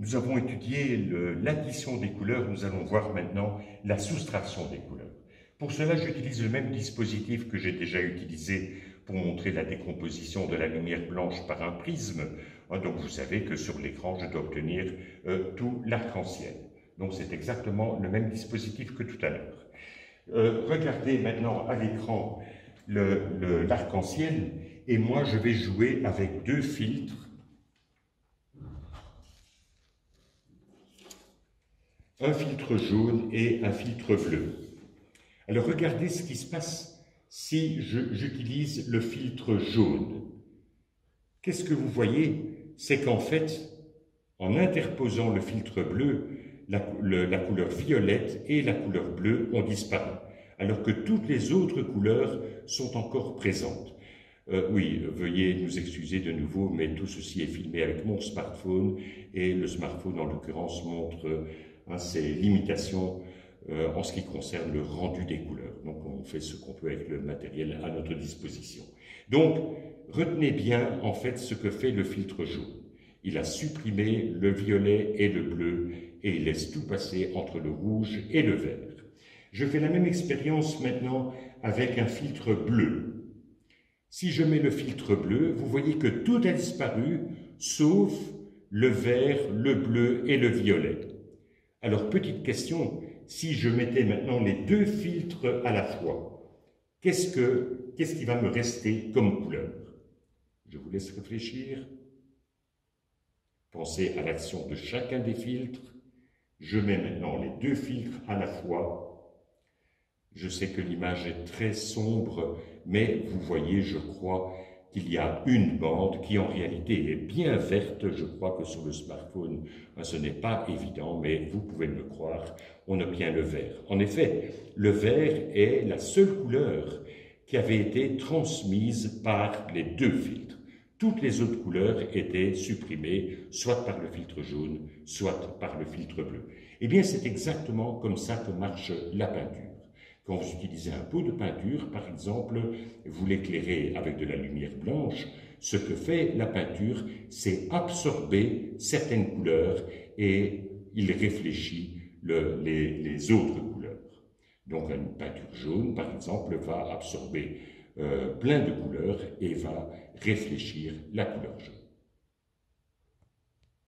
Nous avons étudié l'addition des couleurs, nous allons voir maintenant la soustraction des couleurs. Pour cela, j'utilise le même dispositif que j'ai déjà utilisé pour montrer la décomposition de la lumière blanche par un prisme. Donc vous savez que sur l'écran, je dois obtenir tout l'arc-en-ciel. Donc c'est exactement le même dispositif que tout à l'heure. Regardez maintenant à l'écran l'arc-en-ciel et moi je vais jouer avec deux filtres. Un filtre jaune et un filtre bleu. Alors regardez ce qui se passe si j'utilise le filtre jaune. Qu'est-ce que vous voyez? C'est qu'en fait, en interposant le filtre bleu, la couleur violette et la couleur bleue ont disparu, alors que toutes les autres couleurs sont encore présentes. Oui, veuillez nous excuser de nouveau, mais tout ceci est filmé avec mon smartphone, et le smartphone en l'occurrence montre ses limitations en ce qui concerne le rendu des couleurs. Donc on fait ce qu'on peut avec le matériel à notre disposition. Donc retenez bien en fait ce que fait le filtre jaune. Il a supprimé le violet et le bleu et il laisse tout passer entre le rouge et le vert. Je fais la même expérience maintenant avec un filtre bleu. Si je mets le filtre bleu, vous voyez que tout a disparu sauf le vert, le bleu et le violet. Alors, petite question, si je mettais maintenant les deux filtres à la fois, qu'est-ce qui va me rester comme couleur? Je vous laisse réfléchir. Pensez à l'action de chacun des filtres. Je mets maintenant les deux filtres à la fois. Je sais que l'image est très sombre, mais vous voyez, je crois, qu'il y a une bande qui en réalité est bien verte. Je crois que sur le smartphone, ce n'est pas évident, mais vous pouvez me croire, on obtient le vert. En effet, le vert est la seule couleur qui avait été transmise par les deux filtres. Toutes les autres couleurs étaient supprimées, soit par le filtre jaune, soit par le filtre bleu. Eh bien, c'est exactement comme ça que marche la peinture. Quand vous utilisez un pot de peinture, par exemple, vous l'éclairez avec de la lumière blanche, ce que fait la peinture, c'est absorber certaines couleurs et il réfléchit les autres couleurs. Donc une peinture jaune, par exemple, va absorber plein de couleurs et va réfléchir la couleur jaune.